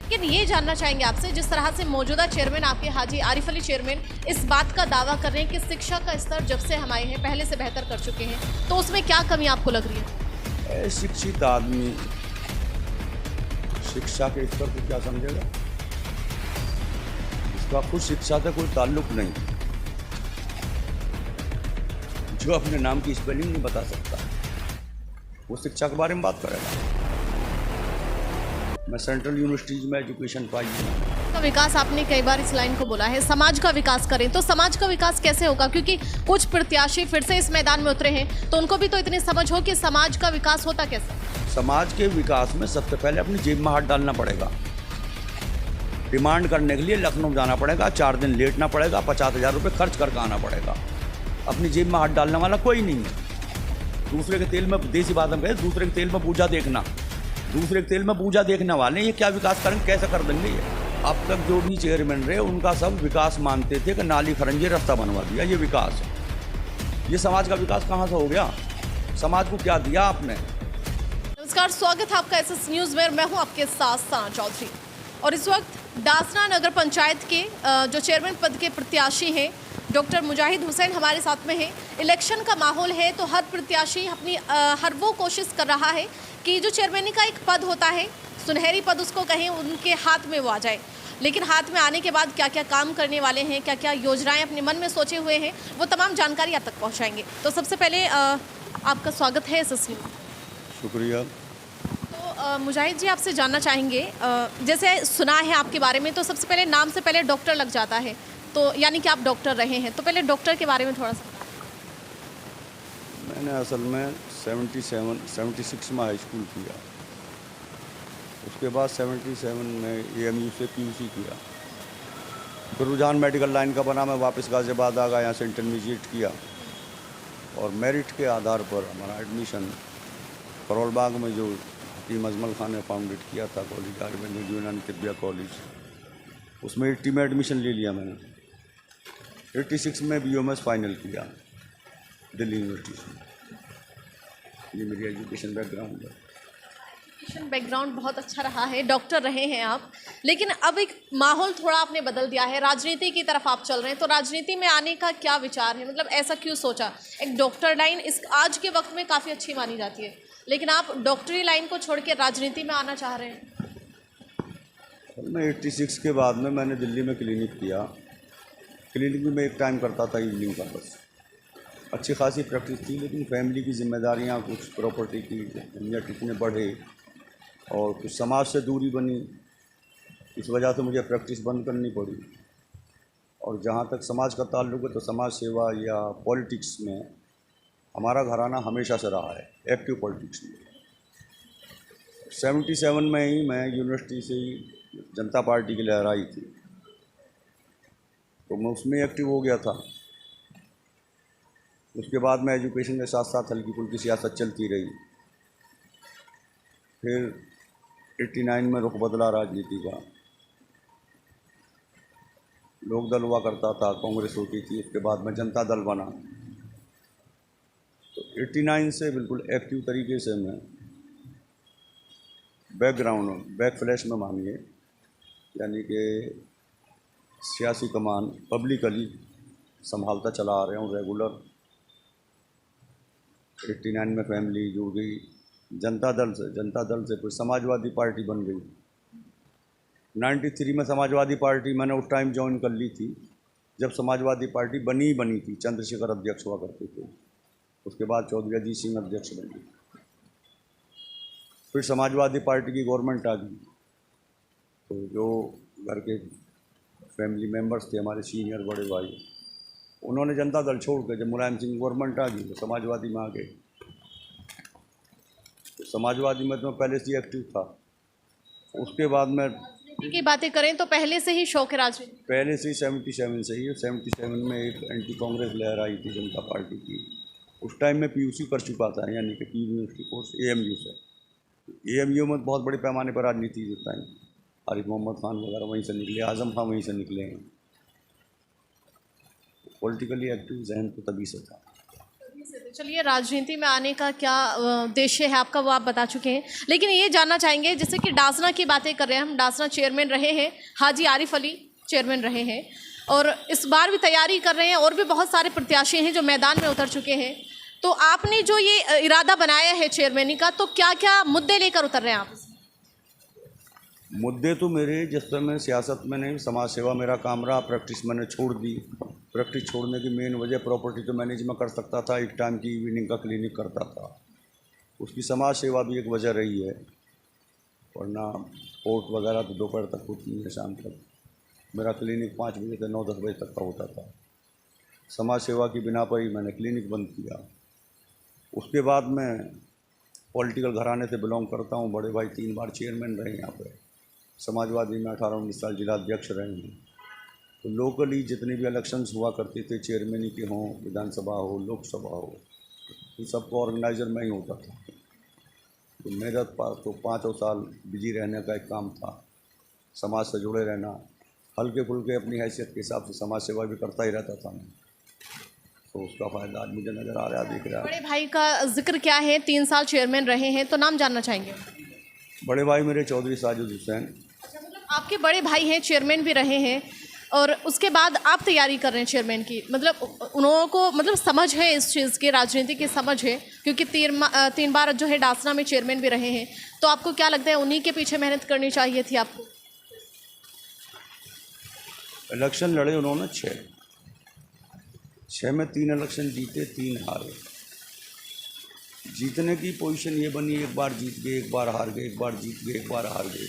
लेकिन ये जानना चाहेंगे आपसे, जिस तरह से मौजूदा चेयरमैन आपके हाजी आरिफ अली चेयरमैन इस बात का दावा कर रहे हैं कि शिक्षा का स्तर जब से हम आए हैं पहले से बेहतर कर चुके हैं, तो उसमें क्या कमी आपको लग रही है? शिक्षित आदमी शिक्षा के स्तर को क्या समझेगा? इसका खुद शिक्षा से कोई ताल्लुक नहीं। जो अपने नाम की स्पेलिंग नहीं बता सकता वो शिक्षा के बारे में बात करेगा। मैं सेंट्रल यूनिवर्सिटीज में एजुकेशन पाई हूँ। का विकास आपने कई बार इस लाइन को बोला है, समाज का विकास करें, तो समाज का विकास कैसे होगा? क्योंकि कुछ प्रत्याशी फिर से इस मैदान में उतरे हैं, तो उनको भी तो इतनी समझ हो कि समाज का विकास होता कैसे? समाज के विकास में सबसे पहले अपनी जेब में हाथ डालना पड़ेगा। डिमांड करने के लिए लखनऊ जाना पड़ेगा, 4 दिन लेटना पड़ेगा, 50,000 रुपये खर्च करके आना पड़ेगा। अपनी जेब में हाथ डालने वाला कोई नहीं है। दूसरे के तेल में, देसी बात में कहे, दूसरे के तेल में पूजा देखना, दूसरे के तेल में पूजा देखने वाले ये क्या विकास करेंगे, कैसे कर देंगे ये? अब तक जो भी चेयरमैन रहे उनका सब विकास मानते थे कि नाली खरंजे रास्ता बनवा दिया, ये विकास है। ये समाज का विकास कहाँ से हो गया? समाज को क्या दिया आपने? नमस्कार, स्वागत है आपका एसएस न्यूज़ में। मैं हूं आपके साथ सना चौधरी, और इस वक्त दासना नगर पंचायत के जो चेयरमैन पद के प्रत्याशी हैं डॉक्टर मुजाहिद हुसैन हमारे साथ में हैं। इलेक्शन का माहौल है, तो हर प्रत्याशी अपनी हर वो कोशिश कर रहा है कि जो चेयरमैनी का एक पद होता है, सुनहरी पद उसको कहें, उनके हाथ में वो आ जाए। लेकिन हाथ में आने के बाद क्या क्या काम करने वाले हैं, क्या क्या योजनाएं अपने मन में सोचे हुए हैं, वो तमाम जानकारी आप तक पहुँचाएंगे। तो सबसे पहले आपका स्वागत है एसएस न्यूज़। शुक्रिया। तो मुजाहिद जी, आपसे जानना चाहेंगे, जैसे सुना है आपके बारे में, तो सबसे पहले नाम से पहले डॉक्टर लग जाता है, तो यानी कि आप डॉक्टर रहे हैं, तो पहले डॉक्टर के बारे में थोड़ा सा। मैंने असल में 76 में हाई स्कूल किया, उसके बाद 77 में एएमयू से पीयूसी किया, फिर रुझान मेडिकल लाइन का बना, मैं वापस गाज़ियाबाद आ गया, यहाँ से इंटरमीडिएट किया, और मेरिट के आधार पर हमारा एडमिशन करोल बाग में जो हकीम अजमल खान ने फाउंडेड किया था कॉलेज आयुर्वेदिक यूनानी तिब्बिया कॉलेज, उसमें 80 में एडमिशन ले लिया मैंने। 86 में बीओएमएस फाइनल किया दिल्ली यूनिवर्सिटी से। ये मेरी एजुकेशन बैकग्राउंड है। एजुकेशन बैकग्राउंड बहुत अच्छा रहा है, डॉक्टर रहे हैं आप, लेकिन अब एक माहौल थोड़ा आपने बदल दिया है, राजनीति की तरफ आप चल रहे हैं, तो राजनीति में आने का क्या विचार है? मतलब ऐसा क्यों सोचा? एक डॉक्टर लाइन इस आज के वक्त में काफ़ी अच्छी मानी जाती है, लेकिन आप डॉक्टरी लाइन को छोड़ के राजनीति में आना चाह रहे हैं। मैं 86 के बाद में मैंने दिल्ली में क्लिनिक किया। क्लिनिक भी मैं एक टाइम करता था इवनिंग का, बस अच्छी खासी प्रैक्टिस थी, लेकिन फैमिली की जिम्मेदारियां, कुछ प्रॉपर्टी की झंझट इतने बढ़े और कुछ समाज से दूरी बनी, इस वजह से मुझे प्रैक्टिस बंद करनी पड़ी। और जहाँ तक समाज का ताल्लुक है, तो समाज सेवा या पॉलिटिक्स में हमारा घराना हमेशा से रहा है, एक्टिव पॉलिटिक्स में। 77 में ही मैं यूनिवर्सिटी से ही जनता पार्टी की लहराई थी, तो मैं उसमें एक्टिव हो गया था। उसके बाद में एजुकेशन के साथ साथ हल्की फुल्की सियासत चलती रही। फिर 89 में रुख बदला राजनीति का। लोक दल हुआ करता था, कांग्रेस होती थी, उसके बाद में जनता दल बना। तो 89 से बिल्कुल एक्टिव तरीके से मैं बैक फ्लैश में मानिए, यानी कि सियासी कमान पब्लिकली संभालता चला आ रहा हूँ रेगुलर। 89 में फैमिली जुड़ गई जनता दल से फिर समाजवादी पार्टी बन गई। 93 में समाजवादी पार्टी मैंने उस टाइम ज्वाइन कर ली थी जब समाजवादी पार्टी बनी थी, चंद्रशेखर अध्यक्ष हुआ करते थे। उसके बाद चौधरी अजीत सिंह अध्यक्ष बने। फिर समाजवादी पार्टी की गवर्नमेंट आ गई, तो जो घर के फैमिली मेंबर्स थे, हमारे सीनियर बड़े भाई, उन्होंने जनता दल छोड़ के, जब मुलायम सिंह गवर्नमेंट आ गई तो समाजवादी में आ गए। तो समाजवादी में तो मैं पहले से एक्टिव था। उसके बाद में की बातें करें तो पहले से ही शौक है राजनीति? पहले से ही 77 से ही। 77 में एक एंटी कांग्रेस लहर आई थी जनता पार्टी की। उस टाइम में पीयूसी कर चुका था, यानी कि पी यूनिवर्सिटी कोर्स एएमयू से। एएमयू में बहुत बड़े पैमाने पर राजनीति जिस टाइम आरिफ मोहम्मद खान वगैरह वहीं से निकले, आजम खान वहीं से निकले हैं। पॉलिटिकली एक्टिव जहन तो तभी से था। चलिए, राजनीति में आने का क्या उद्देश्य है आपका वो आप बता चुके हैं, लेकिन ये जानना चाहेंगे जैसे कि डासना की बातें कर रहे हैं हम, डासना चेयरमैन रहे हैं, हाजी आरिफ अली चेयरमैन रहे हैं और इस बार भी तैयारी कर रहे हैं और भी बहुत सारे प्रत्याशी हैं जो मैदान में उतर चुके हैं। तो आपने जो ये इरादा बनाया है चेयरमैनी का, तो क्या क्या मुद्दे लेकर उतर रहे हैं आप? मुद्दे तो मेरे, जिस पर मैं सियासत में नहीं, समाज सेवा मेरा काम रहा। प्रैक्टिस मैंने छोड़ दी। प्रैक्टिस छोड़ने की मेन वजह, प्रॉपर्टी तो मैनेज में कर सकता था, एक टाइम की इवनिंग का क्लिनिक करता था, उसकी समाज सेवा भी एक वजह रही है। वरना कोर्ट वगैरह तो दोपहर तक होती है, शाम तक। मेरा क्लिनिक 5 बजे से 9-10 बजे तक का होता था। समाज सेवा की बिना पर ही मैंने क्लिनिक बंद किया। उसके बाद मैं पॉलिटिकल घराने से बिलोंग करता हूँ। बड़े भाई 3 बार चेयरमैन रहे यहाँ पे। समाजवादी में 18-19 साल जिला अध्यक्ष रहे हैं। तो लोकली जितने भी इलेक्शंस हुआ करते थे, चेयरमैनी के हों, विधानसभा हो, लोकसभा हो, इन सबको ऑर्गेनाइजर में ही होता था। तो मेरा पास तो 5 साल बिजी रहने का एक काम था, समाज से जुड़े रहना, हल्के फुल्के अपनी हैसियत के हिसाब से समाज सेवा भी करता ही रहता था मैं। तो उसका फ़ायदा आज मुझे नज़र आ रहा है, दिख रहा है। बड़े भाई का जिक्र क्या है? 3 साल चेयरमैन रहे हैं, तो नाम जानना चाहेंगे। बड़े भाई मेरे चौधरी साजिद हुसैन। अच्छा, मतलब आपके बड़े भाई हैं, चेयरमैन भी रहे हैं और उसके बाद आप तैयारी कर रहे हैं चेयरमैन की। मतलब उन्होंने को मतलब समझ है इस चीज़ की, राजनीति की समझ है, क्योंकि 3 बार जो है डासना में चेयरमैन भी रहे हैं। तो आपको क्या लगता है उन्हीं के पीछे मेहनत करनी चाहिए थी आपको? इलेक्शन लड़े उन्होंने 6 में 3 इलेक्शन जीते, 3 हारे। जीतने की पोजीशन ये बनी, एक बार जीत गए, एक बार हार गए, एक बार जीत गए, एक बार हार गए।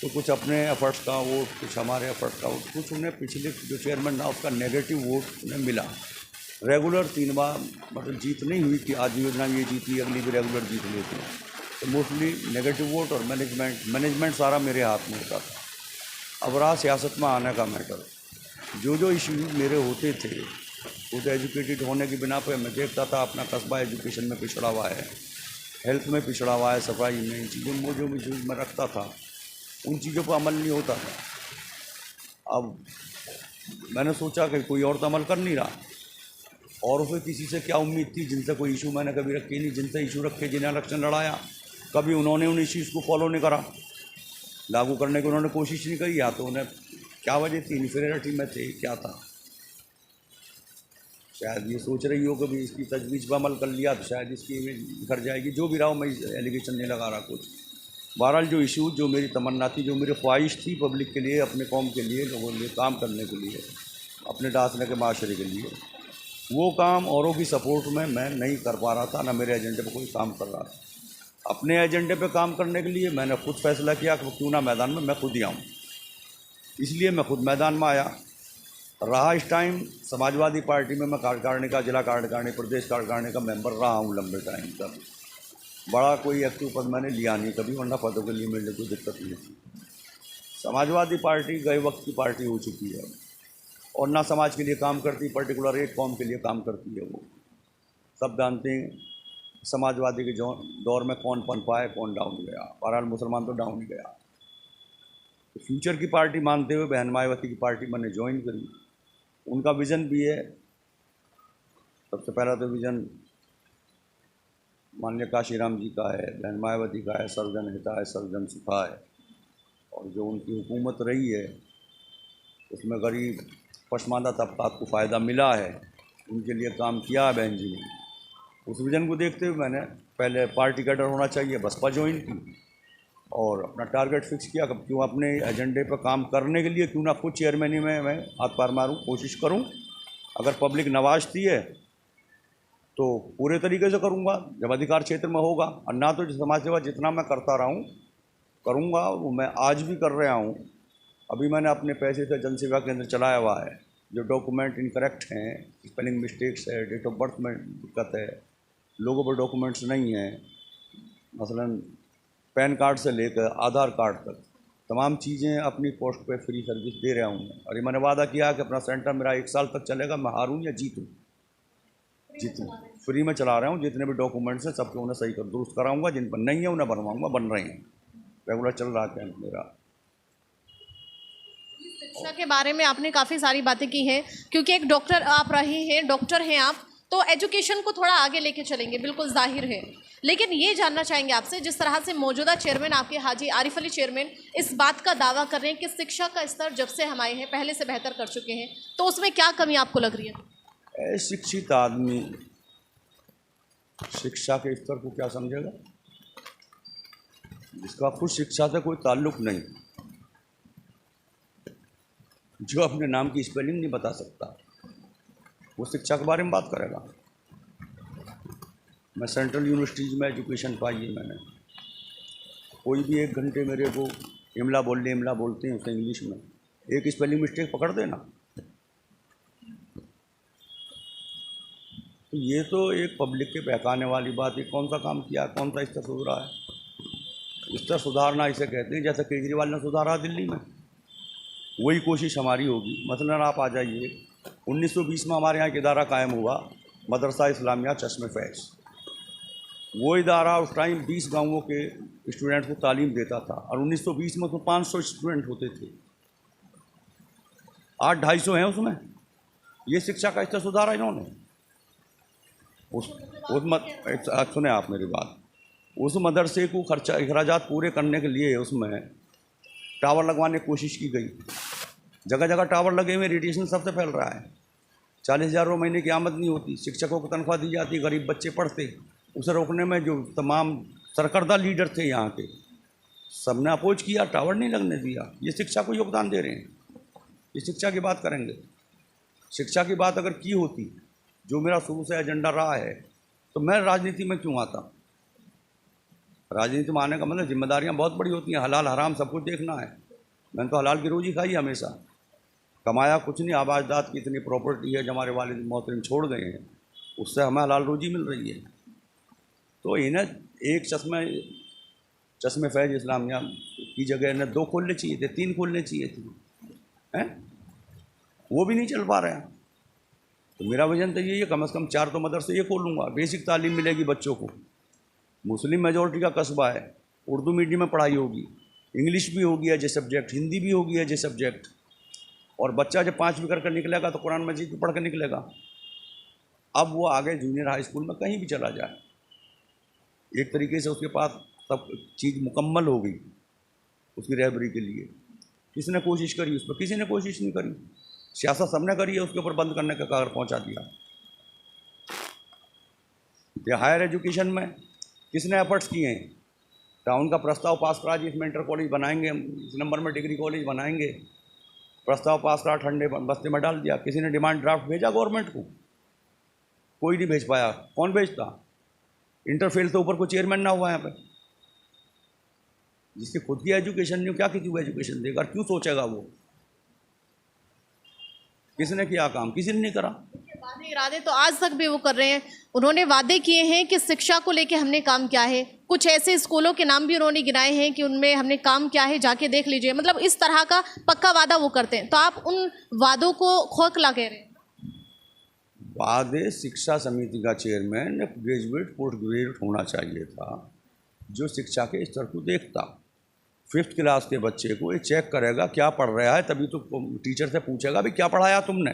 तो कुछ अपने एफर्ट्स का वोट, कुछ हमारे एफर्ट का वोट, कुछ उन्हें पिछले जो चेयरमैन रहा उसका नेगेटिव वोट उन्हें मिला। रेगुलर 3 बार मतलब जीत नहीं हुई कि आज योजना ये जीती, अगली भी रेगुलर जीत लेते हैं। तो मोस्टली नेगेटिव वोट और मैनेजमेंट सारा मेरे हाथ में होता था। अब रहा सियासत में आने का मैटर। जो इश्यूज मेरे होते थे, वो तो एजुकेटेड होने की बिना पर मैं देखता था अपना कस्बा एजुकेशन में पिछड़ा हुआ है, हेल्थ में पिछड़ा हुआ है, सफाई में, इन चीज़ों में जो इश्यूज मैं रखता था, उन चीज़ों पर अमल नहीं होता था। अब मैंने सोचा कि कोई और तो अमल कर नहीं रहा, और उसे किसी से क्या उम्मीद थी जिनसे कोई इशू मैंने कभी रखे नहीं। जिनसे इशू रखे, जिन्हें इलेक्शन लड़ाया, कभी उन्होंने उन इश्यूज़ को फॉलो नहीं करा, लागू करने की उन्होंने कोशिश नहीं करी। या तो उन्हें क्या वजह थी, इन्फीरियरिटी में थे, क्या था? शायद ये सोच रही हो कि भी इसकी तजवीज़ पर अमल कर लिया तो शायद इसकी इमेज बिखर जाएगी। जो भी रहा हो, मैं एलिगेशन नहीं लगा रहा कुछ। बहरहाल जो इशू, जो मेरी तमन्ना थी, जो मेरी ख्वाहिश थी पब्लिक के लिए, अपने कौम के लिए, लोगों के लिए काम करने के लिए, अपने डासने के माशरे के लिए, वो काम औरों की सपोर्ट में मैं नहीं कर पा रहा था, ना मेरे एजेंडे पर कोई काम कर रहा था। अपने एजेंडे पे काम करने के लिए मैंने खुद फैसला किया कि क्यों ना मैदान में मैं खुद ही आऊँ। इसलिए मैं खुद मैदान में आया। रहा इस टाइम समाजवादी पार्टी में मैं कार्यकारिणी का, जिला कार्यकारिणी, प्रदेश कार्यकारिणी का मेंबर रहा हूँ लंबे टाइम तक। बड़ा कोई एक्टिव पद मैंने लिया नहीं कभी, वरना पदों के लिए मेरे कोई दिक्कत नहीं थी। समाजवादी पार्टी गए वक्त की पार्टी हो चुकी है और ना समाज के लिए काम करती, पर्टिकुलर एक कौम के लिए काम करती है। वो सब जानते हैं समाजवादी के दौर में कौन पनपा है, कौन डाउन गया। बहरहाल मुसलमान तो डाउन ही गया। तो फ्यूचर की पार्टी मानते हुए बहन मायावती की पार्टी मैंने ज्वाइन करी। उनका विज़न भी है, सबसे पहला तो विज़न माननीय काशीराम जी का है, बहन मायावती का है, सर्वजन हिताय सर्वजन सुखाय। और जो उनकी हुकूमत रही है उसमें गरीब पसमानदा तबकात को फ़ायदा मिला है, उनके लिए काम किया है बहन जी ने। उस विज़न को देखते हुए मैंने पहले पार्टी कैडर होना चाहिए, बसपा ज्वाइन की और अपना टारगेट फिक्स किया कि क्यों अपने एजेंडे पर काम करने के लिए क्यों ना खुद चेयरमैनी में मैं हाथ पार मारूं, कोशिश करूं। अगर पब्लिक नवाजती है तो पूरे तरीके से करूंगा जब अधिकार क्षेत्र में होगा, और ना तो समाज सेवा जितना मैं करता रहा हूं करूंगा, वो मैं आज भी कर रहा हूं। अभी मैंने अपने पैसे से जनसेवा केंद्र चलाया हुआ है। जो डॉक्यूमेंट इनकरेक्ट हैं, स्पेलिंग मिस्टेक्स है, डेट ऑफ बर्थ में दिक्कत है, लोगों पर डॉक्यूमेंट्स नहीं हैं, मसलन पैन कार्ड से लेकर आधार कार्ड तक तमाम चीज़ें अपनी पोस्ट पे फ्री सर्विस दे रहा हूँ। और ये मैंने वादा किया कि अपना सेंटर मेरा 1 साल तक चलेगा, मैं हारूँ या जीतूँ, फ्री में चला रहा हूँ। जितने भी डॉक्यूमेंट्स हैं सबको उन्हें सही कर दुरुस्त कराऊँगा, जिन पर नहीं है उन्हें बनवाऊँगा, बन रहे हैं, रेगुलर चल रहा कैंप मेरा। शिक्षा के बारे में आपने काफ़ी सारी बातें की हैं, क्योंकि एक डॉक्टर आप रहे हैं, डॉक्टर हैं आप, तो एजुकेशन को थोड़ा आगे लेके चलेंगे, बिल्कुल जाहिर है। लेकिन ये जानना चाहेंगे आपसे, जिस तरह से मौजूदा चेयरमैन आपके हाजी आरिफ अली चेयरमैन इस बात का दावा कर रहे हैं कि शिक्षा का स्तर जब से हम आए हैं पहले से बेहतर कर चुके हैं, तो उसमें क्या कमी आपको लग रही है? शिक्षित आदमी शिक्षा के स्तर को क्या समझेगा? जिसका खुद शिक्षा से कोई ताल्लुक नहीं, जो अपने नाम की स्पेलिंग नहीं बता सकता, वो शिक्षा के बारे में बात करेगा। मैं सेंट्रल यूनिवर्सिटीज़ में एजुकेशन पाई है मैंने। कोई भी 1 घंटे मेरे को इमला बोलते हैं उसे इंग्लिश में, एक स्पेलिंग मिस्टेक पकड़ देना, तो ये तो एक पब्लिक के बहकाने वाली बात है। कौन सा काम किया, कौन सा स्तर सुधरा है? स्तर सुधारना इसे कहते हैं। जैसे केजरीवाल ने सुधारा दिल्ली में, वही कोशिश हमारी होगी। मसलन आप आ जाइए, 1920 में हमारे यहाँ एक इदारा कायम हुआ, मदरसा इस्लामिया चश्मे फैज़। वो इदारा उस टाइम 20 गाँवों के स्टूडेंट को तालीम देता था, और 1920 में तो 500 स्टूडेंट होते थे, आज 250 हैं उसमें। ये शिक्षा का स्तर सुधारा इन्होंने। सुने आप मेरी बात, उस मदरसे को खर्चा अखराजात पूरे करने के लिए उसमें टावर लगवाने की कोशिश की गई। जगह जगह टावर लगे हुए, रेडिएशन सबसे फैल रहा है। 40,000 रुपये महीने की आमदनी होती, शिक्षकों को तनख्वाह दी जाती, गरीब बच्चे पढ़ते। उसे रोकने में जो तमाम सरकर्दा लीडर थे यहाँ के, सबने अपोज किया, टावर नहीं लगने दिया। ये शिक्षा को योगदान दे रहे हैं। ये शिक्षा की बात करेंगे। शिक्षा की बात अगर की होती, जो मेरा शुरू से एजेंडा रहा है, तो मैं राजनीति में क्यों आता? राजनीति में आने का मतलब जिम्मेदारियां बहुत बड़ी होती हैं, हलाल हराम सब कुछ देखना है। मैंने तो हलाल की रोजी खाई हमेशा, कमाया कुछ नहीं। आबादात की इतनी प्रॉपर्टी है जो हमारे वालिद मोहतरम छोड़ गए हैं, उससे हमें हलाल रोजी मिल रही है। तो इन्हें एक चश्मे फैज़ इस्लामिया की जगह इन्हें 2 खोलने चाहिए थे, 3 खोलने चाहिए थे, हैं? वो भी नहीं चल पा रहे हैं। तो मेरा विजन तो यही है, कम से कम 4 तो मदरसे ये खोलूँगा। बेसिक तालीम मिलेगी बच्चों को। मुस्लिम मेजॉरिटी का कस्बा है, उर्दू मीडियम में पढ़ाई होगी, इंग्लिश भी होगी एज ए सब्जेक्ट, हिंदी भी होगी एज ए सब्जेक्ट। और बच्चा जब 5वीं करके निकलेगा तो कुरान मजीद भी पढ़ कर निकलेगा। अब वो आगे जूनियर हाई स्कूल में कहीं भी चला जाए, एक तरीके से उसके पास सब चीज़ मुकम्मल हो गई उसकी रहबरी के लिए। किसने कोशिश करी उस पर? किसी ने कोशिश नहीं करी। सियासत सबने करी है, उसके ऊपर बंद करने का कागर पहुंचा दिया। ये हायर एजुकेशन में किसने एफर्ट्स किए हैं? टाउन का प्रस्ताव पास करा जी, इसमें इंटर कॉलेज बनाएंगे, इस नंबर में डिग्री कॉलेज बनाएंगे। प्रस्ताव पास करा, ठंडे बस्ते में डाल दिया। किसी ने डिमांड ड्राफ्ट भेजा गवर्नमेंट को? कोई नहीं भेज पाया। कौन भेजता? इंटरफेल तो ऊपर कोई चेयरमैन ना हुआ यहाँ पे। जिसकी खुद की एजुकेशन नहीं हो, क्या किसी को एजुकेशन देगा? क्यों सोचेगा वो? किसने किया काम? किसी ने नहीं करा। वादे इरादे तो आज तक भी वो कर रहे हैं। उन्होंने वादे किए हैं कि शिक्षा को लेके हमने काम किया है। कुछ ऐसे स्कूलों के नाम भी उन्होंने गिनाए हैं कि उनमें हमने काम किया है, जाके देख लीजिए। मतलब इस तरह का पक्का वादा वो करते हैं। तो आप उन वादों को खोखला कह रहे हैं? वादे, शिक्षा समिति का चेयरमैन ग्रेजुएट पोस्ट ग्रेजुएट होना चाहिए था, जो शिक्षा के स्तर को देखता। 5th क्लास के बच्चे को ये चेक करेगा क्या पढ़ रहा है, तभी तो टीचर से पूछेगा भी क्या पढ़ाया तुमने।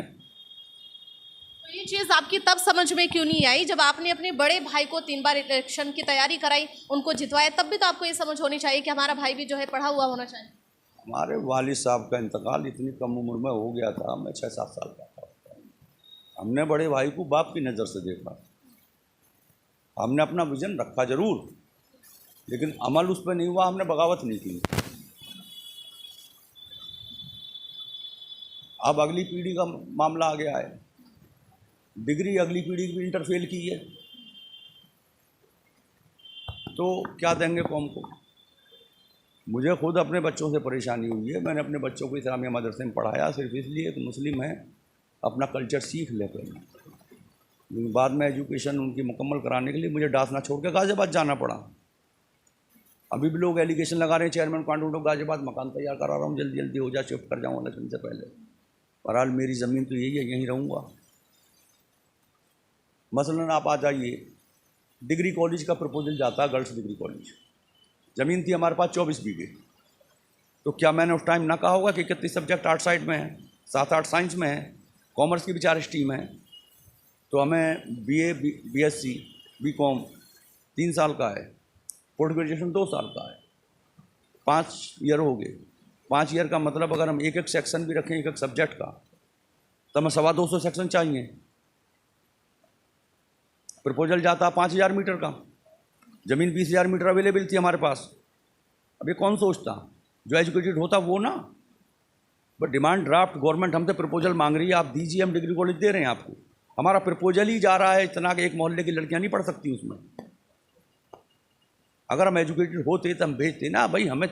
तो ये चीज़ आपकी तब समझ में क्यों नहीं आई जब आपने अपने बड़े भाई को 3 बार इलेक्शन की तैयारी कराई, उनको जितवाया? तब भी तो आपको ये समझ होनी चाहिए कि हमारा भाई भी जो है पढ़ा हुआ होना चाहिए। हमारे वालिद साहब का इंतकाल इतनी कम उम्र में हो गया था, मैं 6-7 साल का था। हमने बड़े भाई को बाप की नज़र से देखा। हमने अपना विजन रखा जरूर, लेकिन अमल उस पर नहीं हुआ। हमने बगावत नहीं की। अब अगली पीढ़ी का मामला आ गया है। डिग्री अगली पीढ़ी की इंटरफेल की है, तो क्या देंगे कौम को? मुझे खुद अपने बच्चों से परेशानी हुई है। मैंने अपने बच्चों को इस्लामिया मदरसे में पढ़ाया सिर्फ इसलिए कि मुस्लिम है, अपना कल्चर सीख ले पहले। लेकिन बाद में एजुकेशन उनकी मुकम्मल कराने के लिए मुझे डासना छोड़ के गाज़ियाबाद जाना पड़ा। अभी भी लोग एलिगेशन लगा रहे हैं, चेयरमैन क्वांटम ऑफ गाज़ियाबाद मकान तैयार करा रहा हूँ, जल्दी जल्दी हो जाए, शिफ्ट कर जाऊँ इलेक्शन से पहले। बहरहाल मेरी ज़मीन तो यही है, यहीं रहूँगा। मसलन आप आ जाइए, डिग्री कॉलेज का प्रपोजल जाता है, गर्ल्स डिग्री कॉलेज। ज़मीन थी हमारे पास 24 बीघे। तो क्या मैंने उस टाइम ना कहा होगा कि 31 सब्जेक्ट आर्ट साइड में है, 7-8 साइंस में है, कॉमर्स की भी 4 स्ट्रीम है, तो हमें BA BSc BCom 3 साल का है, पोस्ट ग्रेजुएशन 2 साल का है, 5 ईयर हो गए। 5 ईयर का मतलब अगर हम एक एक सेक्शन भी रखें, एक एक सब्जेक्ट का, तो हमें 225 सेक्शन चाहिए। प्रपोजल जाता 5000 मीटर का, ज़मीन 20,000 मीटर अवेलेबल थी हमारे पास। अब ये कौन सोचता, जो एजुकेटेड होता वो ना। बट डिमांड ड्राफ्ट गवर्नमेंट हमसे प्रपोजल मांग रही है, आप दीजिए, हम डिग्री कॉलेज दे रहे हैं आपको। हमारा प्रपोजल ही जा रहा है इतना कि एक मोहल्ले की लड़कियां नहीं पढ़ सकती उसमें। अगर हम एजुकेटेड होते तो हम भेजते ना, भाई हमें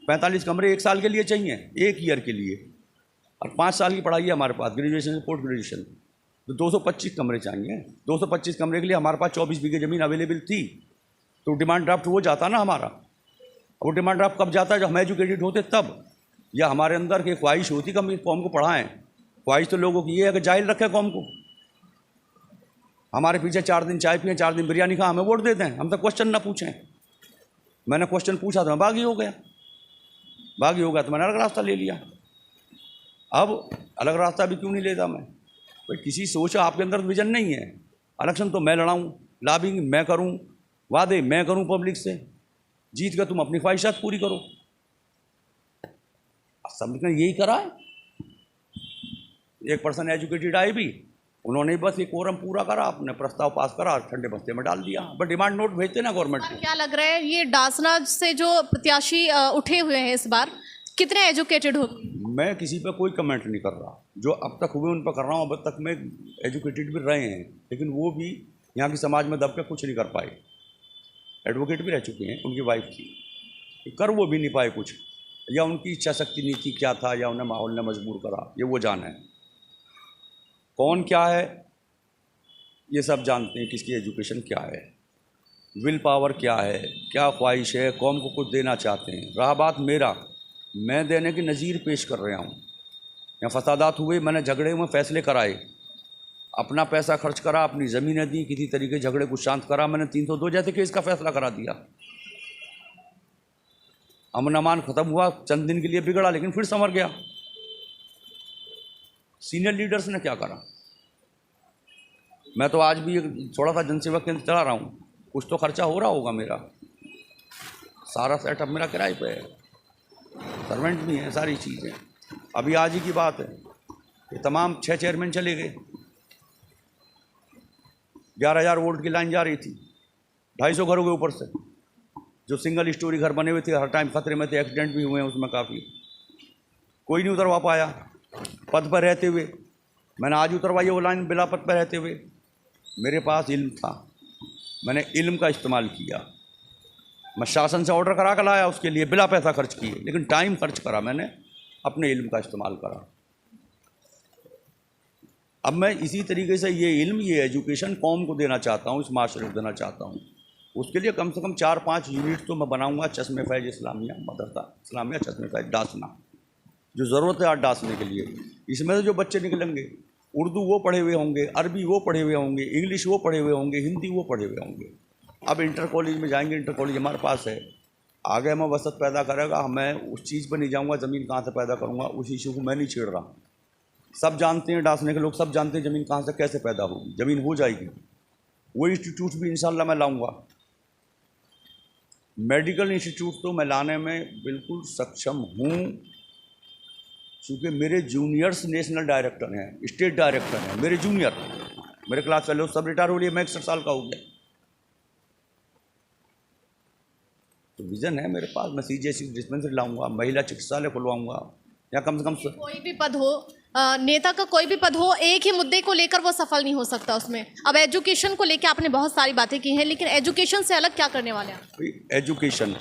45 कमरे 1 साल के लिए चाहिए, 1 ईयर के लिए, और 5 साल की पढ़ाई है हमारे पास, ग्रेजुएशन से पोस्ट ग्रेजुएशन, तो 225 कमरे चाहिए। 225 कमरे के लिए हमारे पास 24 बीघे ज़मीन अवेलेबल थी, तो डिमांड ड्राफ्ट वो जाता ना हमारा। वो डिमांड ड्राफ्ट कब जाता है, जब हम एजुकेटेड होते तब, या हमारे अंदर की ख्वाहिश होती कि हम इस कौम को पढ़ाएं। ख्वाहिश तो लोगों की ये है कि जाहिल रखें कौम को। हमारे पीछे 4 दिन चाय पिए, 4 दिन बिरयानी खा, हमें वोट देते हैं, हम तो क्वेश्चन ना पूछें। मैंने क्वेश्चन पूछा तो मैं बागी हो गया तो मैंने अलग रास्ता ले लिया। अब अलग रास्ता भी क्यों नहीं लेता मैं, भाई किसी सोच, आपके अंदर विजन नहीं है। इलेक्शन तो मैं लड़ाऊँ, लॉबिंग मैं करूँ, वादे मैं करूँ पब्लिक से, जीत कर तुम अपनी ख्वाहिशात पूरी करो। सबने यही करा है। एक पर्सन एजुकेटेड आए भी, उन्होंने बस ये कोरम पूरा करा, अपने प्रस्ताव पास करा, ठंडे बस्ते में डाल दिया। बट डिमांड नोट भेजते ना गवर्नमेंट को। क्या लग रहा है, ये डासना से जो प्रत्याशी उठे हुए हैं इस बार, कितने एजुकेटेड हो? मैं किसी पे कोई कमेंट नहीं कर रहा, जो अब तक हुए उन पर कर रहा हूँ। अब तक में एजुकेटेड भी रहे हैं, लेकिन वो भी यहाँ की समाज में दब के कुछ नहीं कर पाए। एडवोकेट भी रह चुके हैं, उनकी वाइफ थी, कर वो भी नहीं पाए कुछ, या उनकी इच्छा शक्ति नहीं थी, क्या था, या उन्हें माहौल ने मजबूर करा, ये वो जाने। कौन क्या है ये सब जानते हैं, किसकी एजुकेशन क्या है, विल पावर क्या है, क्या ख्वाहिश है, कौम को कुछ देना चाहते हैं। रहा बात मेरा, मैं देने की नज़ीर पेश कर रहा हूँ। यहाँ फसादात हुए, मैंने झगड़े में फ़ैसले कराए, अपना पैसा खर्च करा, अपनी ज़मीनें दी, किसी तरीके झगड़े को शांत करा। मैंने 302 जैसे केस का फैसला करा दिया। अमन अमान ख़त्म हुआ, चंद दिन के लिए बिगड़ा, लेकिन फिर संवर गया। सीनियर लीडर्स ने क्या करा, मैं तो आज भी थोड़ा सा जनसेवा केंद्र चला रहा हूँ, कुछ तो खर्चा हो रहा होगा मेरा, सारा सेटअप मेरा किराए पे है, सर्वेंट भी हैं, सारी चीज़ें। अभी आज ही की बात है कि तमाम 6 चेयरमैन चले गए, 11,000 वोल्ट की लाइन जा रही थी 250 घरों के ऊपर से, जो सिंगल स्टोरी घर बने हुए थे, हर टाइम खतरे में थे, एक्सीडेंट भी हुए हैं उसमें काफ़ी, कोई नहीं उतरवा पाया पद पर रहते हुए। मैंने आज उतरवाई वो लाइन बिला पद पर रहते हुए। मेरे पास इल्म था, मैंने इल्म का इस्तेमाल किया, मैं शासन से ऑर्डर करा कर लाया उसके लिए, बिला पैसा खर्च किए, लेकिन टाइम खर्च करा मैंने, अपने इल्म का इस्तेमाल करा। अब मैं इसी तरीके से ये इल्म, ये एजुकेशन कौम को देना चाहता हूँ, इस माशरे को देना चाहता हूँ। उसके लिए कम से कम 4-5 यूनिट तो मैं बनाऊँगा। चश्मे फैज इस्लामिया, मदरसा इस्लामिया चश्मे फैज डासना, जो ज़रूरत है आज डासने के लिए। इसमें से जो बच्चे निकलेंगे, उर्दू वो पढ़े हुए होंगे, अरबी वो पढ़े हुए होंगे, इंग्लिश वो पढ़े हुए होंगे, हिंदी वो पढ़े हुए होंगे। अब इंटर कॉलेज में जाएंगे, इंटर कॉलेज हमारे पास है, आगे मैं वसत पैदा करेगा, मैं उस चीज़ पर नहीं जाऊँगा, ज़मीन कहाँ से पैदा करूँगा, उस इशू को मैं नहीं छेड़ रहा। सब जानते हैं, डांसने के लोग सब जानते हैं ज़मीन कहाँ से कैसे पैदा होगी, ज़मीन हो जाएगी। वो इंस्टीट्यूट भी इंशाल्लाह मैं लाऊंगा। मेडिकल इंस्टीट्यूट तो मैं लाने में बिल्कुल सक्षम हूँ, क्योंकि मेरे जूनियर्स नेशनल डायरेक्टर हैं, स्टेट डायरेक्टर हैं, मेरे जूनियर, मेरे क्लास फेलो सब रिटायर हो लिए, मैं 61 साल का हो गया। तो विज़न है मेरे पास, मैं CGHC डिस्पेंसरी लाऊंगा, महिला चिकित्सालय खुलवाऊंगा, या कम से कम कोई भी पद हो, नेता का कोई भी पद हो, एक ही मुद्दे को लेकर वो सफल नहीं हो सकता उसमें। अब एजुकेशन को लेकर आपने बहुत सारी बातें की हैं, लेकिन एजुकेशन से अलग क्या करने वाले हैं? एजुकेशन,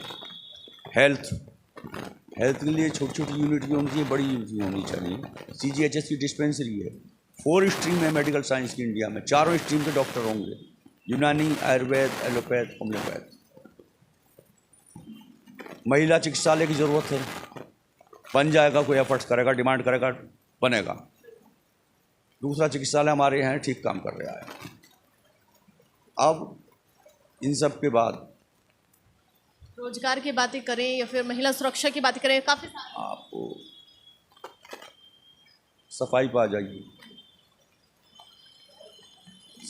हेल्थ के लिए छोटी छोटी यूनिट भी होनी चाहिए, बड़ी यूनिट भी होनी चाहिए। CGHS की डिस्पेंसरी है, 4 स्ट्रीम है मेडिकल साइंस की इंडिया में, 4 स्ट्रीम के डॉक्टर होंगे, यूनानी, आयुर्वेद, एलोपैथ, होम्योपैथ। महिला चिकित्सालय की ज़रूरत है, बन जाएगा, कोई एफर्ट्स करेगा, डिमांड करेगा, बनेगा। दूसरा चिकित्सालय हमारे यहाँ ठीक काम कर रहा है। अब इन सब के बाद रोजगार की बातें करें या फिर महिला सुरक्षा की बातें करें, काफ़ी आपको सफाई पर आ जाइए।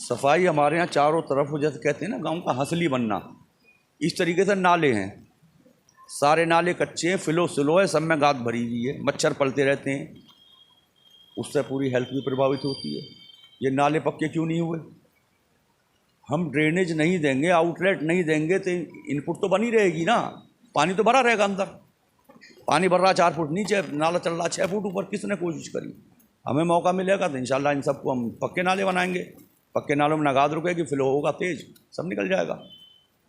सफाई हमारे यहाँ चारों तरफ, जैसे कहते हैं ना गांव का हंसली बनना, इस तरीके से नाले हैं, सारे नाले कच्चे हैं, फिलो सिलो है, सब में गाद भरी हुई है, मच्छर पलते रहते हैं, उससे पूरी हेल्थ भी प्रभावित होती है। ये नाले पक्के क्यों नहीं हुए? हम ड्रेनेज नहीं देंगे, आउटलेट नहीं देंगे तो इनपुट तो बनी रहेगी ना, पानी तो भरा रहेगा अंदर। पानी भर रहा 4 फुट नीचे, नाला चल रहा 6 फुट ऊपर, किसने कोशिश करी? हमें मौका मिलेगा तो इंशाल्लाह इन सबको हम पक्के नाले बनाएंगे। पक्के नालों में ना गाद रुकेगी, फ्लो होगा तेज, सब निकल जाएगा,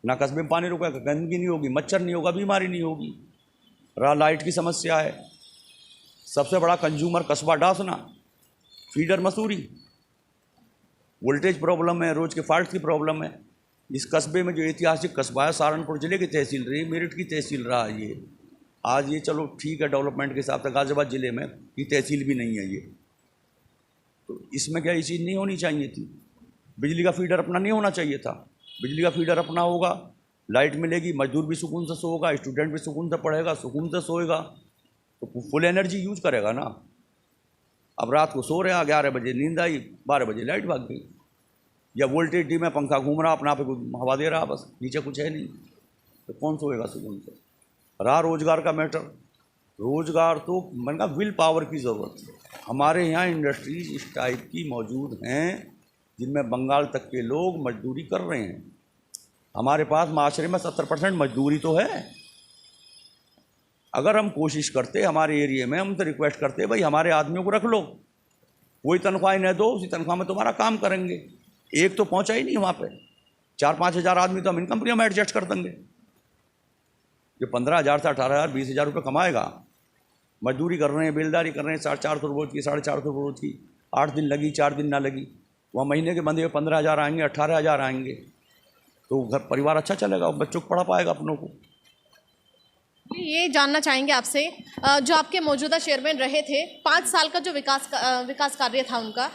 ना कस्बे में पानी रुकेगा, गंदगी नहीं होगी, मच्छर नहीं होगा, बीमारी नहीं होगी। रहा लाइट की समस्या है, सबसे बड़ा कंज्यूमर कस्बा Dasna, feeder Mussoorie, voltage problem है, रोज के फॉल्ट की प्रॉब्लम है। इस कस्बे में जो ऐतिहासिक कस्बा है, सहारनपुर जिले की तहसील रही, मेरठ की तहसील रहा ये, आज ये चलो ठीक है डेवलपमेंट के हिसाब से गाजियाबाद जिले में की तहसील भी नहीं है ये, तो इसमें क्या ये चीज़ नहीं होनी चाहिए थी? बिजली का फीडर अपना नहीं होना चाहिए था? बिजली का फीडर अपना होगा, लाइट मिलेगी, मजदूर भी सुकून से सोएगा, स्टूडेंट भी सुकून से पढ़ेगा, सुकून से सोएगा, तो फुल एनर्जी यूज करेगा ना। अब रात को सो रहे 11 बजे नींद आई, 12 बजे लाइट भाग गई, या वोल्टेज डी में पंखा घूम रहा, अपना पे हवा दे रहा, बस नीचे कुछ है नहीं, तो कौन सोएगा सुकून से? रहा रोजगार का मैटर, रोजगार तो मैंने कहा विल पावर की ज़रूरत है। हमारे यहाँ इंडस्ट्रीज इस टाइप की मौजूद हैं जिनमें बंगाल तक के लोग मजदूरी कर रहे हैं। हमारे पास माशरे में 70% मजदूरी तो है। अगर हम कोशिश करते हमारे एरिया में, हम तो रिक्वेस्ट करते भाई हमारे आदमियों को रख लो, कोई तनख्वाह न दो, उसी तनख्वाह में तुम्हारा काम करेंगे। एक तो पहुंचा ही नहीं वहाँ पे, 4-5 हज़ार आदमी तो हम इन कंपनियों में एडजस्ट कर देंगे। जो 15,000 से 18,000 20,000 रुपये कमाएगा, मजदूरी कर रहे हैं, बेलदारी कर रहे हैं, 450 रोज की, 450 रोज की, 8 दिन लगी 4 दिन ना लगी, वहाँ महीने के बंदे 15,000 आएंगे, 18,000 आएंगे, तो घर परिवार अच्छा चलेगा, बच्चों को पढ़ा पाएगा अपनों को। ये जानना चाहेंगे आपसे, जो आपके मौजूदा चेयरमैन रहे थे, 5 साल का जो विकास कार्य था उनका,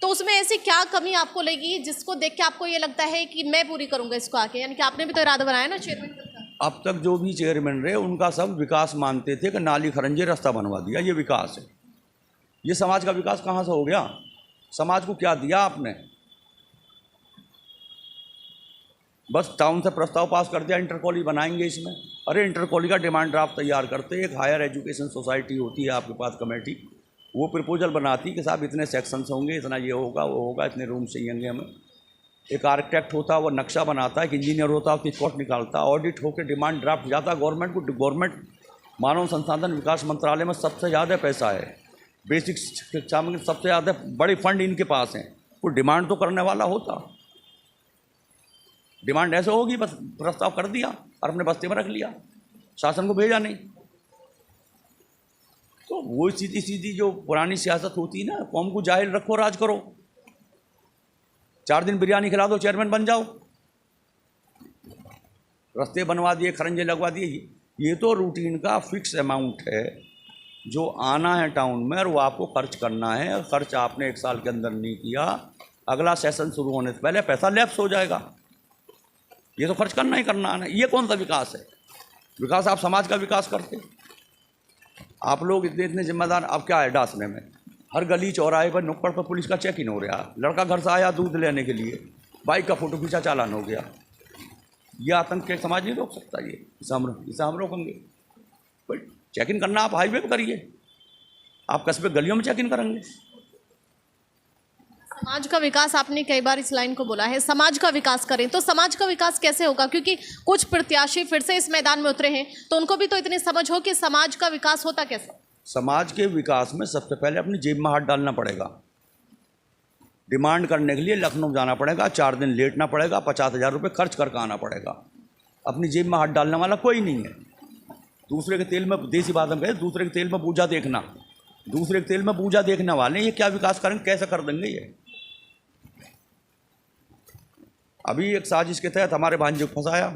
तो उसमें ऐसी क्या कमी आपको लगी जिसको देख के आपको ये लगता है कि मैं पूरी करूंगा इसको आके? यानी कि आपने भी तो इरादा बनाया ना चेयरमैन का। अब तक जो भी चेयरमैन रहे उनका सब विकास मानते थे कि नाली खरंजे रास्ता बनवा दिया, ये विकास है। ये समाज का विकास कहाँ से हो गया? समाज को क्या दिया आपने? बस टाउन से प्रस्ताव पास कर दिया, इंटर कॉलेज बनाएंगे इसमें। अरे इंटर कॉलेज का डिमांड ड्राफ्ट तैयार करते, एक हायर एजुकेशन सोसाइटी होती है आपके पास कमेटी, वो प्रपोजल बनाती कि साहब इतने सेक्शंस होंगे, इतना ये होगा वो होगा, इतने रूम चाहिए हमें। एक आर्किटेक्ट होता है वो नक्शा बनाता है, एक इंजीनियर होता है उसकी कोट निकालता है, ऑडिट होकर डिमांड ड्राफ्ट जाता है गवर्नमेंट को। गवर्नमेंट मानव संसाधन विकास मंत्रालय में सबसे ज़्यादा पैसा है, बेसिक शिक्षा में सबसे ज़्यादा बड़े फंड इनके पास हैं। कोई डिमांड तो करने वाला होता, डिमांड ऐसे होगी बस प्रस्ताव कर दिया और अपने बस्ते में रख लिया, शासन को भेजा नहीं। तो वो सीधी सीधी जो पुरानी सियासत होती है ना, कौम को जाहिल रखो, राज करो, 4 दिन बिरयानी खिला दो, चेयरमैन बन जाओ। रास्ते बनवा दिए, खरंजे लगवा दिए, ये तो रूटीन का फिक्स अमाउंट है जो आना है टाउन में और वो आपको खर्च करना है। खर्च आपने 1 साल के अंदर नहीं किया, अगला सेशन शुरू होने से पहले पैसा लैप्स हो जाएगा। ये तो खर्च करना ही करना है। ये कौन सा विकास है? विकास आप समाज का विकास करते, आप लोग इतने इतने जिम्मेदार। अब क्या है डासने में, हर गली चौराहे पर नुक्कड़ पर पुलिस का चेक इन हो रहा। लड़का घर से आया दूध लेने के लिए, बाइक का फोटो खींचा, चालान हो गया। ये आतंक के समाज नहीं रोक सकता, ये इसे हम रोकेंगे। बट चेक इन करना आप हाईवे पर करिए, आप कस्बे गलियों में चेक इन करेंगे। समाज का विकास, आपने कई बार इस लाइन को बोला है, समाज का विकास करें, तो समाज का विकास कैसे होगा? क्योंकि कुछ प्रत्याशी फिर से इस मैदान में उतरे हैं, तो उनको भी तो इतनी समझ हो कि समाज का विकास होता कैसे? समाज के विकास में सबसे पहले अपनी जेब में हाथ डालना पड़ेगा। डिमांड करने के लिए लखनऊ जाना पड़ेगा, 4 दिन लेटना पड़ेगा, 50,000 रुपये खर्च करके आना पड़ेगा। अपनी जेब में हाथ डालने वाला कोई नहीं है। दूसरे के तेल में, देसी बात हम कहें, दूसरे के तेल में पूजा देखना, दूसरे के तेल में पूजा देखने वाले ये क्या विकास करेंगे, कैसे कर देंगे? ये अभी एक साजिश के तहत हमारे भांजे को फंसाया।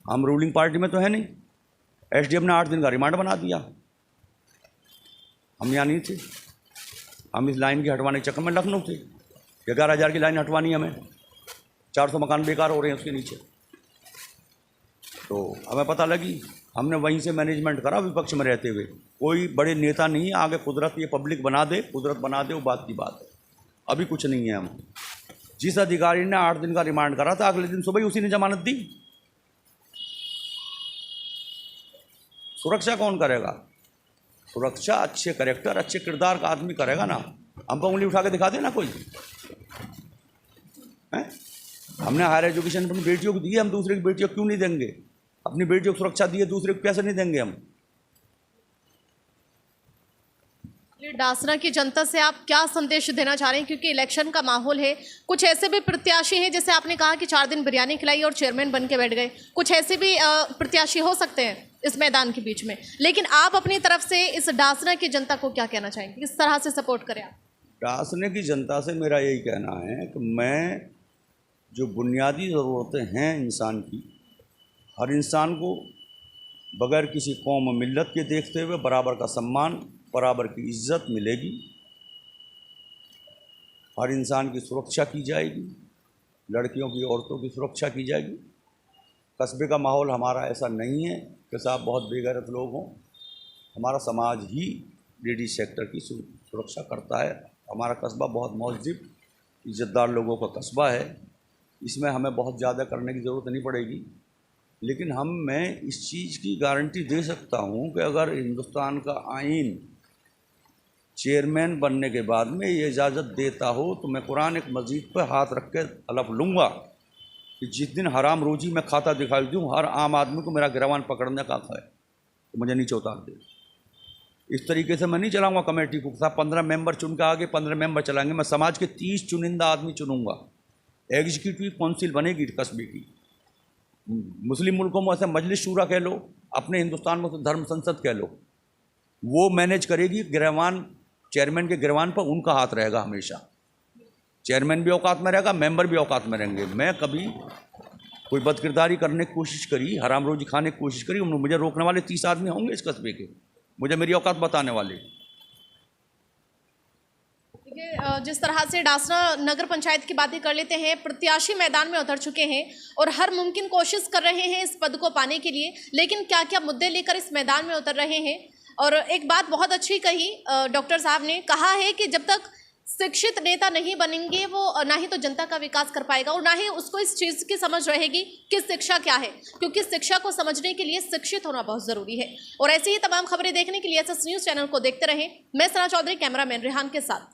हम रूलिंग पार्टी में तो है नहीं, एसडीएम ने 8 दिन का रिमांड बना दिया। हम यहाँ नहीं थे, हम इस लाइन की हटवाने के चक्कर में लखनऊ थे। 11,000 की लाइन हटवानी हमें, 400 मकान बेकार हो रहे हैं उसके नीचे। तो हमें पता लगी, हमने वहीं से मैनेजमेंट करा विपक्ष में रहते हुए। कोई बड़े नेता नहीं है, आगे कुदरत ये पब्लिक बना दे, कुदरत बना दे, वो बात की बात है। अभी कुछ नहीं है। हम जिस अधिकारी ने 8 दिन का रिमांड करा था, अगले दिन सुबह ही उसी ने जमानत दी। सुरक्षा कौन करेगा? सुरक्षा अच्छे कैरेक्टर, अच्छे किरदार का आदमी करेगा ना। हम पर उंगली उठा के दिखा देना कोई है? हमने हायर एजुकेशन अपनी बेटियों को दी है, हम दूसरे की बेटियों को क्यों नहीं देंगे? अपनी बेटियों को सुरक्षा दी है, दूसरे को कैसे नहीं देंगे हम? डासना की जनता से आप क्या संदेश देना चाह रहे हैं, क्योंकि इलेक्शन का माहौल है, कुछ ऐसे भी प्रत्याशी हैं जैसे आपने कहा कि 4 दिन बिरयानी खिलाई और चेयरमैन बन के बैठ गए, कुछ ऐसे भी प्रत्याशी हो सकते हैं इस मैदान के बीच में, लेकिन आप अपनी तरफ से इस डासना की जनता को क्या कहना चाहेंगे, किस तरह से सपोर्ट करें आप? डासने की जनता से मेरा यही कहना है कि मैं जो बुनियादी ज़रूरतें हैं इंसान की, हर इंसान को बगैर किसी कौम मिल्लत के देखते हुए बराबर का सम्मान, बराबर की इज्जत मिलेगी। हर इंसान की सुरक्षा की जाएगी, लड़कियों की, औरतों की सुरक्षा की जाएगी। कस्बे का माहौल हमारा ऐसा नहीं है कि साहब बहुत बेगैरत लोग हों। हमारा समाज ही लेडीज सेक्टर की सुरक्षा करता है। हमारा कस्बा बहुत महज़िब, इज़्ज़तदार लोगों का कस्बा है। इसमें हमें बहुत ज़्यादा करने की ज़रूरत नहीं पड़ेगी, लेकिन मैं इस चीज़ की गारंटी दे सकता हूँ कि अगर हिंदुस्तान का आइन चेयरमैन बनने के बाद में ये इजाज़त देता हो तो मैं कुरान एक मस्जिद पर हाथ रख के हलफ लूँगा कि जिस दिन हराम रोजी मैं खाता दिखाई दूँ, हर आम आदमी को मेरा गिरवान पकड़ने का हक़ है तो मुझे नीचे उतार दे। इस तरीके से मैं नहीं चलाऊँगा कमेटी को, साहब 15 मेंबर चुन के आगे 15 मेंबर चलाएंगे। मैं समाज के 30 चुनिंदा आदमी चुनूँगा। एग्जीक्यूटिव काउंसिल बनेगी कस्बे की। मुस्लिम मुल्कों में ऐसे मजलिस शूरा कह लो, अपने हिंदुस्तान में तो धर्म संसद कह लो, वो मैनेज करेगी। गिरवान, चेयरमैन के गिरवान पर उनका हाथ रहेगा हमेशा। चेयरमैन भी औकात में रहेगा, मेंबर भी औकात में रहेंगे। मैं कभी कोई बदकिरदारी करने की कोशिश करी, हराम रोजी खाने की कोशिश करी, मुझे रोकने वाले 30 आदमी होंगे इस कस्बे के, मुझे मेरी औकात बताने वाले। जिस तरह से डासना नगर पंचायत की बातें कर लेते हैं, प्रत्याशी मैदान में उतर चुके हैं और हर मुमकिन कोशिश कर रहे हैं इस पद को पाने के लिए, लेकिन क्या क्या मुद्दे लेकर इस मैदान में उतर रहे हैं। और एक बात बहुत अच्छी कही डॉक्टर साहब ने, कहा है कि जब तक शिक्षित नेता नहीं बनेंगे वो ना ही तो जनता का विकास कर पाएगा और ना ही उसको इस चीज़ की समझ रहेगी कि शिक्षा क्या है, क्योंकि शिक्षा को समझने के लिए शिक्षित होना बहुत ज़रूरी है। और ऐसी ही तमाम खबरें देखने के लिए एसएस न्यूज़ चैनल को देखते रहें। मैं सना चौधरी, कैमरामैन रेहान के साथ।